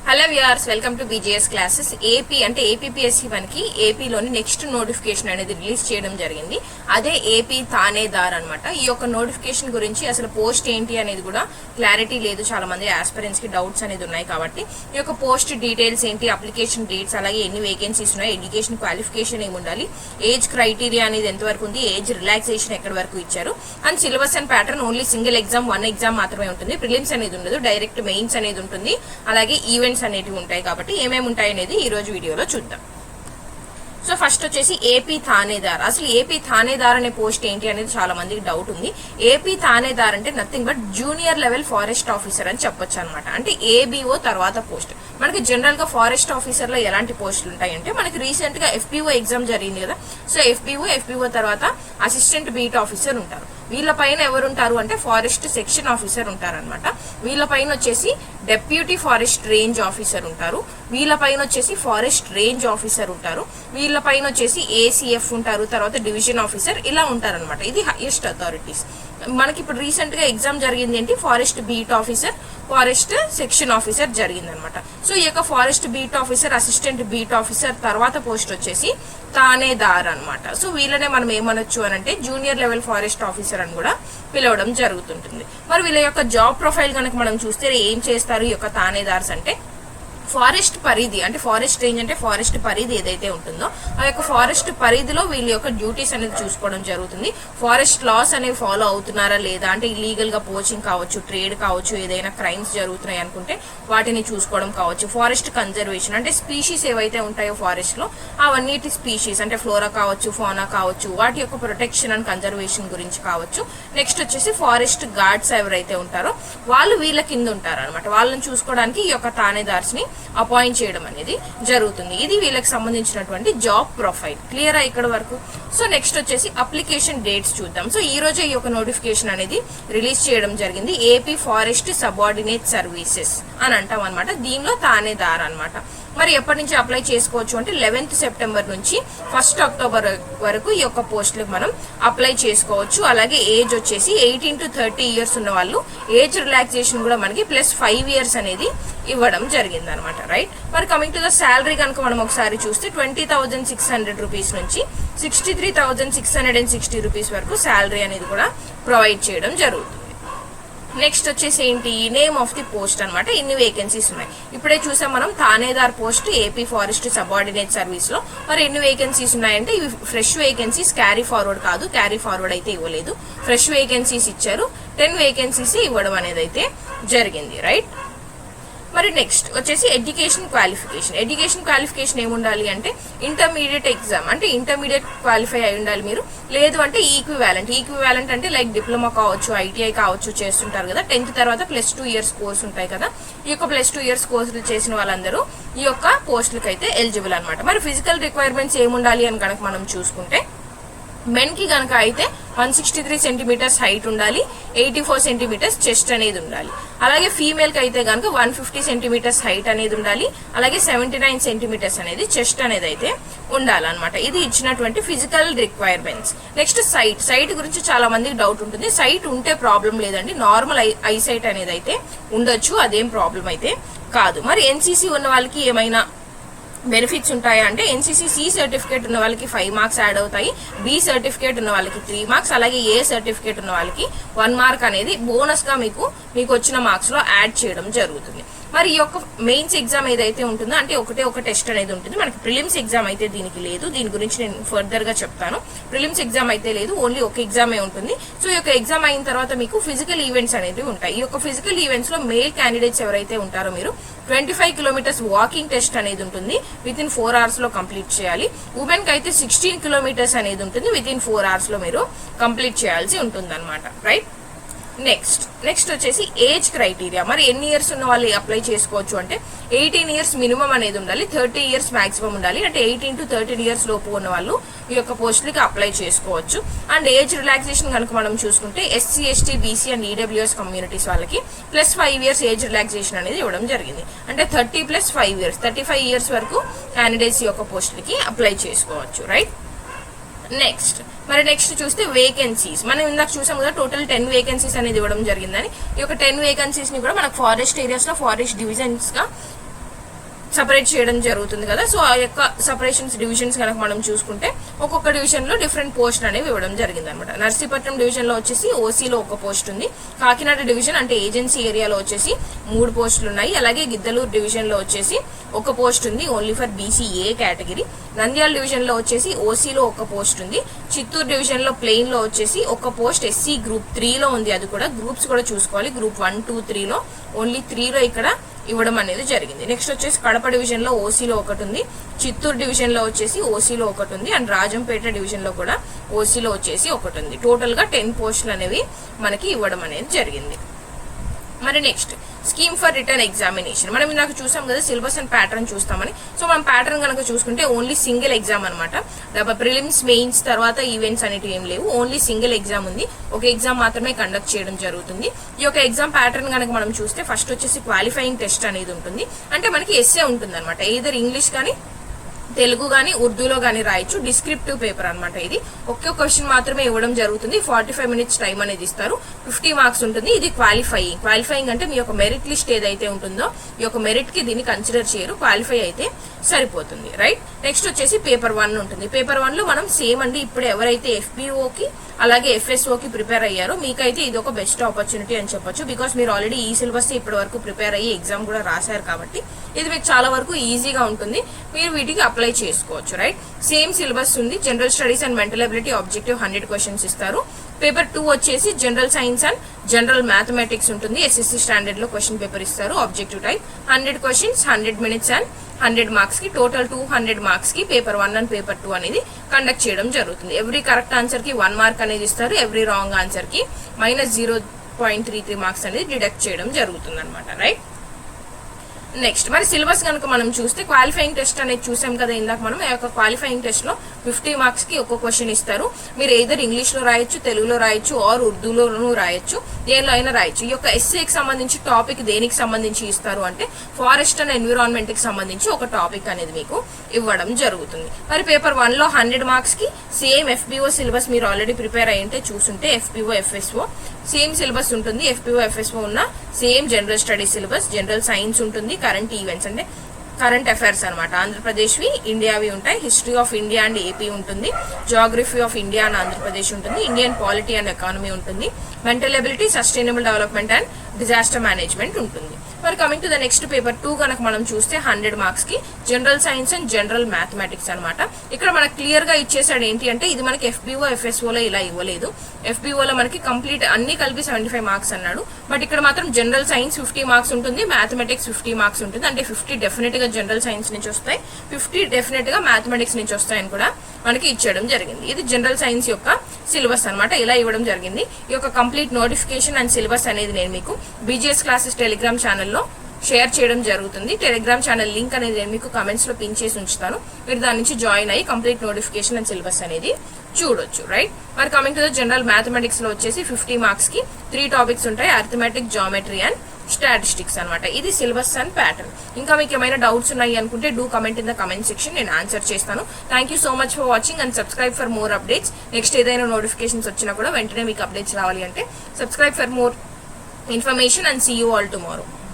Hello viewers, welcome to BJS classes. AP అంటే APPSC మనకి ఏపీలోని నెక్స్ట్ నోటిఫికేషన్ అనేది రిలీజ్ చేయడం జరిగింది. అదే ఏపీ థానేదార్ అనమాట. ఈ యొక్క నోటిఫికేషన్ గురించి అసలు పోస్ట్ ఏంటి అనేది కూడా క్లారిటీ లేదు. చాలా మంది ఆస్పిరెంట్స్ కి డౌట్స్ అనేది ఉన్నాయి. కాబట్టి ఈ యొక్క పోస్ట్ డీటెయిల్స్ ఏంటి, అప్లికేషన్ డేట్స్, అలాగే ఎన్ని వేకెన్సీస్ ఉన్నాయి, ఎడ్యుకేషన్ క్వాలిఫికేషన్ ఏమి ఉండాలి, ఏజ్ క్రైటీరియా అనేది ఎంతవరకు ఉంది, ఏజ్ రిలాక్సేషన్ ఎక్కడి వరకు ఇచ్చారు, and syllabus and pattern only single exam, one exam మాత్రమే ఉంటుంది. ప్రిలిమ్స్ అనేది ఉండదు, డైరెక్ట్ మెయిన్స్ అనేది ఉంటుంది. అలాగే ఈవెంట్స్ అనేటివి ఉంటాయి. కాబట్టి ఏమేమి ఉంటాయి అనేది ఈ రోజు వీడియోలో చూద్దాం. సో ఫస్ట్ వచ్చేసి ఏపీ థానేదార్. అసలు ఏపీ థానేదార్ అనే పోస్ట్ ఏంటి అనేది చాలా మందికి డౌట్ ఉంది. ఏపీ థానేదార్ అంటే nothing but junior level forest officer అని చెప్పొచ్చు అనమాట. అంటే ఏబీఓ తర్వాత పోస్ట్. మనకి జనరల్ గా ఫారెస్ట్ ఆఫీసర్ లో ఎలాంటి పోస్టులు ఉంటాయంటే, మనకి రీసెంట్ గా ఎఫ్పిఓ ఎగ్జామ్ జరిగింది కదా. సో ఎఫ్పిఓ తర్వాత అసిస్టెంట్ బీట్ ఆఫీసర్ ఉంటారు. వీళ్ళ పైన ఎవరు ఉంటారు అంటే ఫారెస్ట్ సెక్షన్ ఆఫీసర్ ఉంటారనమాట. వీళ్ళ పైన వచ్చేసి డెప్యూటీ ఫారెస్ట్ రేంజ్ ఆఫీసర్ ఉంటారు. వీళ్ళ పైన వచ్చేసి ఫారెస్ట్ రేంజ్ ఆఫీసర్ ఉంటారు. వీళ్ళ పైన వచ్చేసి ఏసీఎఫ్ ఉంటారు, తర్వాత డివిజన్ ఆఫీసర్, ఇలా ఉంటారనమాట. ఇది హైయెస్ట్ అథారిటీస్. మనకి ఇప్పుడు రీసెంట్ గా ఎగ్జామ్ జరిగింది ఏంటి, forest beat officer, forest section officer జరిగింది అనమాట. సో ఈ యొక్క forest beat officer, assistant beat officer తర్వాత పోస్ట్ వచ్చేసి థానేదార్ అనమాట. సో వీళ్ళనే మనం ఏమనొచ్చు అని అంటే జూనియర్ లెవెల్ ఫారెస్ట్ ఆఫీసర్ అని కూడా పిలవడం జరుగుతుంటుంది. మరి వీళ్ళ యొక్క జాబ్ ప్రొఫైల్ కనుక మనం చూస్తే ఏం చేస్తారు ఈ యొక్క థానేదార్స్ అంటే, ఫారెస్ట్ పరిధి అంటే ఫారెస్ట్ రేంజ్ అంటే ఫారెస్ట్ పరిధి ఏదైతే ఉంటుందో ఆ యొక్క ఫారెస్ట్ పరిధిలో వీళ్ళ యొక్క డ్యూటీస్ అనేది చూసుకోవడం జరుగుతుంది. ఫారెస్ట్ లాస్ అనేవి ఫాలో అవుతున్నారా లేదా, అంటే ఇల్లీగల్ గా పోచింగ్ కావచ్చు, ట్రేడ్ కావచ్చు, ఏదైనా క్రైమ్స్ జరుగుతున్నాయి అనుకుంటే వాటిని చూసుకోవడం కావచ్చు. ఫారెస్ట్ కన్జర్వేషన్ అంటే స్పీషీస్ ఏవైతే ఉంటాయో ఫారెస్ట్ లో అవన్నిటి స్పీషీస్ అంటే ఫ్లోరా కావచ్చు, ఫౌనా కావచ్చు, వాటి యొక్క ప్రొటెక్షన్ అండ్ కన్జర్వేషన్ గురించి కావచ్చు. నెక్స్ట్ వచ్చేసి ఫారెస్ట్ గార్డ్స్ ఎవరైతే ఉంటారో వాళ్ళు వీళ్ళ కింద ఉంటారు అనమాట. వాళ్ళని చూసుకోవడానికి ఈ యొక్క థానేదార్స్ ని అపాయింట్ చేయడం అనేది జరుగుతుంది. ఇది వీళ్ళకి సంబంధించినటువంటి జాబ్ ప్రొఫైల్. క్లియరా ఇక్కడ వరకు? సో నెక్స్ట్ వచ్చేసి అప్లికేషన్ డేట్స్ చూద్దాం. సో ఈ రోజే ఈ యొక్క నోటిఫికేషన్ అనేది రిలీజ్ చేయడం జరిగింది. ఏపీ ఫారెస్ట్ సబార్డినేట్ సర్వీసెస్ అని అంటాం అనమాట. దీనిలో థానేదార్ అనమాట. మరి ఎప్పటి నుంచి అప్లై చేసుకోవచ్చు అంటే 11th సెప్టెంబర్ నుంచి 1st అక్టోబర్ వరకు ఈ యొక్క పోస్టులకు మనం అప్లై చేసుకోవచ్చు. అలాగే ఏజ్ వచ్చేసి 18 to 30 ఇయర్స్ ఉన్న వాళ్ళు ఏజ్ రిలాక్సేషన్ కూడా మనకి +5 ఇయర్స్ అనేది ఇవ్వడం జరిగింది అనమాట. రైట్. మరి కమింగ్ టు ద శాలరీ కనుక మనం ఒకసారి చూస్తే 20,600 రూపీస్ నుంచి 63,660 రూపీస్ వరకు శాలరీ అనేది కూడా ప్రొవైడ్ చేయడం జరుగుతుంది. నెక్స్ట్ వచ్చేసి ఏంటి, నేమ్ ఆఫ్ ది పోస్ట్ అనమాట. ఇన్ని వేకెన్సీస్ ఉన్నాయి. ఇప్పుడే చూసాం మనం Thanedar post AP forest subordinate service లో. మరి ఎన్ని వేకెన్సీస్ ఉన్నాయంటే ఇవి ఫ్రెష్ వేకెన్సీస్, క్యారీ ఫార్వర్డ్ కాదు. క్యారీ ఫార్వర్డ్ అయితే ఇవ్వలేదు, ఫ్రెష్ వేకెన్సీస్ ఇచ్చారు. 10 వేకెన్సీస్ ఇవ్వడం అనేది అయితే జరిగింది. రైట్. మరి నెక్స్ట్ వచ్చేసి ఎడ్యుకేషన్ క్వాలిఫికేషన్. ఎడ్యుకేషన్ క్వాలిఫికేషన్ ఏముండాలి అంటే ఇంటర్మీడియట్ ఎగ్జామ్ అంటే ఇంటర్మీడియట్ క్వాలిఫై అయి ఉండాలి మీరు. లేదు అంటే ఈక్వివాలెంట్ అంటే లైక్ డిప్లొమా కావచ్చు, ఐటీఐ కావచ్చు చేస్తుంటారు కదా. 10th తర్వాత +2 ఇయర్స్ కోర్స్ ఉంటాయి కదా. ఈ యొక్క +2 ఇయర్స్ కోర్సులు చేసిన వాళ్ళందరూ ఈ యొక్క పోస్టులకు అయితే ఎలిజిబుల్ అనమాట. మరి ఫిజికల్ రిక్వైర్మెంట్స్ ఏముండాలి అని కనుక మనం చూసుకుంటే, మెన్ కి కనుక అయితే 163 సెంటీమీటర్స్ హైట్ ఉండాలి, 84 సెంటీమీటర్స్ చెస్ట్ అనేది ఉండాలి. అలాగే ఫీమేల్ కి అయితే కనుక 150 సెంటీమీటర్స్ హైట్ అనేది ఉండాలి, అలాగే 79 సెంటీమీటర్స్ అనేది చెస్ట్ అనేది అయితే ఉండాలన్నమాట. ఇది ఇచ్చినటువంటి ఫిజికల్ రిక్వైర్మెంట్స్. నెక్స్ట్ సైట్ గురించి చాలా మందికి డౌట్ ఉంటుంది. సైట్ ఉంటే ప్రాబ్లం లేదండి, నార్మల్ ఐ సైట్ అనేది అయితే ఉండొచ్చు, అదేం ప్రాబ్లం అయితే కాదు. మరి ఎన్సీసీ ఉన్న వాళ్ళకి ఏమైనా బెనిఫిట్స్ ఉంటాయా అంటే, ఎన్సీసీ సి సర్టిఫికేట్ ఉన్న వాళ్ళకి 5 మార్క్స్ యాడ్ అవుతాయి, బి సర్టిఫికేట్ ఉన్న వాళ్ళకి 3 మార్క్స్, అలాగే ఏ సర్టిఫికేట్ ఉన్న వాళ్ళకి 1 మార్క్ అనేది బోనస్ గా మీకు వచ్చిన మార్క్స్ లో యాడ్ చేయడం జరుగుతుంది. మరి ఈ యొక్క మెయిన్స్ ఎగ్జామ్ ఏదైతే ఉంటుందో అంటే ఒకటే ఒక టెస్ట్ అనేది ఉంటుంది. మనకి ప్రిలిమ్స్ ఎగ్జామ్ అయితే దీనికి లేదు. దీని గురించి నేను ఫర్దర్ గా చెప్తాను. ప్రిలిమ్స్ ఎగ్జామ్ అయితే లేదు, ఓన్లీ ఒక ఎగ్జామే ఉంటుంది. సో ఈ యొక్క ఎగ్జామ్ అయిన తర్వాత మీకు ఫిజికల్ ఈవెంట్స్ అనేవి ఉంటాయి. ఈ యొక్క ఫిజికల్ ఈవెంట్స్ లో మేల్ క్యాండిడేట్స్ ఎవరైతే ఉంటారో మీరు 25 కిలోమీటర్స్ వాకింగ్ టెస్ట్ అనేది ఉంటుంది, వితిన్ 4 hours లో కంప్లీట్ చేయాలి. ఉమెన్ కి అయితే 16 కిలోమీటర్స్ అనేది ఉంటుంది, వితిన్ 4 hours లో మీరు కంప్లీట్ చేయాల్సి ఉంటుంది అనమాట. రైట్. నెక్స్ట్ వచ్చేసి ఏజ్ క్రైటీరియా. మరి ఎన్ని ఇయర్స్ ఉన్న వాళ్ళు అప్లై చేసుకోవచ్చు అంటే 18 ఇయర్స్ మినిమం అనేది ఉండాలి, 30 ఇయర్స్ మాక్సిమం ఉండాలి. అంటే 18 to 13 ఇయర్స్ లోపు ఉన్న వాళ్ళు ఈ యొక్క పోస్టులకి అప్లై చేసుకోవచ్చు. అండ్ ఏజ్ రిలాక్సేషన్ కనుక మనం చూసుకుంటే SC, ST, BC and EWS communities వాళ్ళకి +5 ఇయర్స్ ఏజ్ రిలాక్సేషన్ అనేది ఇవ్వడం జరిగింది. అంటే 30 + 5 ఇయర్స్ 35 ఇయర్స్ వరకు క్యాండిడేట్స్ ఈ యొక్క పోస్టులకి అప్లై చేసుకోవచ్చు. రైట్. నెక్స్ట్ చూస్తే వేకెన్సీస్. మనం ఇందాక చూసాం కదా టోటల్ 10 వేకెన్సీస్ అనేది ఇవ్వడం జరిగిందని. ఈ యొక్క 10 వేకెన్సీస్ ని కూడా మనకు ఫారెస్ట్ ఏరియాస్ లో ఫారెస్ట్ డివిజన్స్ గా సపరేట్ చేయడం జరుగుతుంది కదా. సో ఆ యొక్క సపరేషన్స్ డివిజన్స్ కనుక మనం చూసుకుంటే ఒక్కొక్క డివిజన్ లో డిఫరెంట్ పోస్ట్ అనేవి ఇవ్వడం జరిగింది అనమాట. నర్సీపట్నం డివిజన్ లో వచ్చేసి ఓసీలో ఒక పోస్ట్ ఉంది. కాకినాడ డివిజన్ అంటే ఏజెన్సీ ఏరియాలో వచ్చేసి 3 పోస్టులు ఉన్నాయి. అలాగే గిద్దలూరు డివిజన్ లో వచ్చేసి ఒక పోస్ట్ ఉంది only for BCA category. Nandyal division లో వచ్చేసి ఓసీలో ఒక పోస్ట్ ఉంది. చిత్తూరు డివిజన్ లో ప్లెయిన్ లో వచ్చేసి ఒక పోస్ట్ ఎస్సీ గ్రూప్ 3 లో ఉంది. అది కూడా గ్రూప్స్ కూడా చూసుకోవాలి. గ్రూప్ 1, 2, 3 లో ఓన్లీ 3 లో ఇక్కడ ఇవ్వడం అనేది జరిగింది. నెక్స్ట్ వచ్చేసి కడప డివిజన్ లో ఓసీలో ఒకటి ఉంది. చిత్తూరు డివిజన్ లో వచ్చేసి ఓసీలో ఒకటి ఉంది. అండ్ రాజంపేట డివిజన్ లో కూడా ఓసీలో వచ్చేసి ఒకటి ఉంది. టోటల్ గా 10 పోస్టులు అనేవి మనకి ఇవ్వడం అనేది జరిగింది. మరి next scheme for written examination. మనం ఇందాక చూసాం కదా సిలబస్ అండ్ ప్యాటర్న్ చూస్తామని. సో మనం ప్యాటర్న్ కనుక చూసుకుంటే ఓన్లీ సింగిల్ ఎగ్జామ్ అనమాట. ప్రిలిమ్స్, మెయిన్స్ తర్వాత ఈవెంట్స్ అనేవి ఏం లేవు. ఓన్లీ సింగిల్ ఎగ్జామ్ ఉంది. ఒక ఎగ్జామ్ మాత్రమే కండక్ట్ చేయడం జరుగుతుంది. ఈ యొక్క ఎగ్జామ్ ప్యాటర్న్ కనుక మనం చూస్తే ఫస్ట్ వచ్చేసి క్వాలిఫైయింగ్ టెస్ట్ అనేది ఉంటుంది. అంటే మనకి ఎస్సే ఉంటుంది అనమాట. ఈదర్ ఇంగ్లీష్ కానీ తెలుగు గానీ ఉర్దూలో గానీ రాయొచ్చు. డిస్క్రిప్టివ్ పేపర్ అనమాట. ఇది ఒకే క్వశ్చన్ మాత్రమే ఇవ్వడం జరుగుతుంది. 45 మినిట్స్ టైం అనేది ఇస్తారు. 50 మార్క్స్ ఉంటుంది. ఇది క్వాలిఫైయింగ్ అంటే మీ యొక్క మెరిట్ లిస్ట్ ఏదైతే ఉంటుందో ఈ యొక్క మెరిట్ కి దీన్ని కన్సిడర్ చేయరు. క్వాలిఫై అయితే సరిపోతుంది, రైట్. నెక్స్ట్ వచ్చేసి పేపర్ 1 ఉంటుంది. పేపర్ 1 లో మనం సేమ్ అండి ఇప్పుడు ఎవరైతే FBOకి అలాగే FSOకి ప్రిపేర్ అయ్యారో మీకైతే ఇది ఒక బెస్ట్ ఆపర్చునిటీ అని చెప్పొచ్చు. బికాస్ మీరు ఆల్రెడీ ఈ సిలబస్ ఇప్పటి వరకు ప్రిపేర్ అయ్యి ఎగ్జామ్ కూడా రాశారు కాబట్టి ఇది మీకు చాలా వరకు ఈజీగా ఉంటుంది. మీరు వీటికి అప్లై చేసుకోవచ్చు, రైట్. సేమ్ సిలబస్ ఉంది. General studies and mental ability objective 100 questions ఇస్తారు. పేపర్ 2 వచ్చేసి general science and general mathematics ఉంటుంది. SSC స్టాండర్డ్ లో క్వశ్చన్ పేపర్ ఇస్తారు. Objective type 100 questions 100 minutes and 100 marks కి టోటల్ 200 మార్క్స్ కి పేపర్ 1 అండ్ పేపర్ 2 అనేది conduct చేయడం జరుగుతుంది. ఎవ్రీ కరెక్ట్ ఆన్సర్ కి 1 మార్క్ అనేది ఇస్తారు. ఎవ్రీ రాంగ్ ఆన్సర్ కి -0.33 మార్క్స్ అనేది డిడక్ట్ చేయడం జరుగుతుంది అనమాట, రైట్. నెక్స్ట్ మరి సిలబస్ కనుక మనం చూస్తే క్వాలిఫైయింగ్ టెస్ట్ అనేది చూసాం కదా ఇందాక మనం. ఆ యొక్క క్వాలిఫైయింగ్ టెస్ట్ లో 50 మార్క్స్ కి ఒక క్వశ్చన్ ఇస్తారు. మీరు ఏదర్ ఇంగ్లీష్ లో రాయొచ్చు, తెలుగులో రాయొచ్చు, ఆర్ ఉర్దూలోనూ రాయొచ్చు, దేనిలో అయినా రాయొచ్చు. ఈ యొక్క ఎస్ఏకి సంబంధించి టాపిక్ దేనికి సంబంధించి ఇస్తారు అంటే ఫారెస్ట్ అండ్ ఎన్విరాన్మెంట్ కి సంబంధించి ఒక టాపిక్ అనేది మీకు ఇవ్వడం జరుగుతుంది. మరి పేపర్ 1 లో 100 మార్క్స్ కి సేమ్ FBO సిలబస్ మీరు ఆల్రెడీ ప్రిపేర్ అయ్యింటే చూసుంటే FBO FSO సేమ్ సిలబస్ ఉంటుంది. FBO FSO ఉన్న same general studies syllabus. General science ఉంటుంది. కరెంట్ ఈవెంట్స్ అంటే కరెంట్ అఫైర్స్ అనమాట. ఆంధ్రప్రదేశ్వి ఇండియావి ఉంటాయి. History of India and AP ఉంటుంది. Geography of India and Andhra Pradesh ఉంటుంది. ఇండియన్ పాలిటీ అండ్ ఎకానమీ ఉంటుంది. Mental ability, sustainable development and disaster management ఉంటుంది. మరి coming to the next paper 2 కనుక మనం చూస్తే 100 మార్క్స్ కి general science and general mathematics అనమాట. ఇక్కడ మనకు క్లియర్ గా ఇచ్చేసాడు ఏంటి అంటే ఇది మనకి FBO FSO లో ఇలా ఇవ్వలేదు. FBO లో మనకి కంప్లీట్ అన్ని కలిపి 75 మార్క్స్ అన్నాడు. బట్ ఇక్కడ మాత్రం జనరల్ సైన్స్ 50 మార్క్స్ ఉంటుంది. మ్యాథమెటిక్స్ 50 మార్క్స్ ఉంటుంది. అంటే 50 డెఫినెట్ గా జనరల్ సైన్స్ నుంచి వస్తాయి, 50 డెఫినెట్ గా మ్యాథమెటిక్స్ నుంచి వస్తాయని కూడా మనకి ఇచ్చడం జరిగింది. ఇది జనరల్ సైన్స్ యొక్క సిలబస్ అనమాట. ఇలా ఇవ్వడం జరిగింది. ఈ యొక్క కంప్లీట్ నోటిఫికేషన్ అండ్ సిలబస్ అనేది నేను మీకు BGS క్లాసెస్ టెలిగ్రామ్ ఛానల్లో షేర్ చేయడం జరుగుతుంది. టెలిగ్రామ్ ఛానల్ లింక్ అనేది నేను మీకు కమెంట్స్ లో పిన్ చేసి ఉంచుతాను. మీరు దాని నుంచి జాయిన్ అయ్యి కంప్లీట్ నోటిఫికేషన్ అండ్ సిలబస్ అనేది చూడొచ్చు, రైట్. మరి coming to the general mathematics లో వచ్చేసి 50 మార్క్స్ కి 3 టాపిక్స్ ఉంటాయి. అర్థమెటిక్, జామెట్రీ అండ్ స్టాటిస్టిక్స్ అనమాట. ఇది సిలబస్ అండ్ ప్యాటర్న్. ఇంకా మీకు ఏమైనా డౌట్స్ ఉన్నాయి అనుకుంటే do comment in the comment section. నేను ఆన్సర్ చేస్తాను. Thank you so much for watching and subscribe for more updates. Next ఏదైనా నోటిఫికేషన్స్ వచ్చినా కూడా వెంటనే మీకు అప్డేట్స్ రావాలి అంటే subscribe for more information and see you all tomorrow.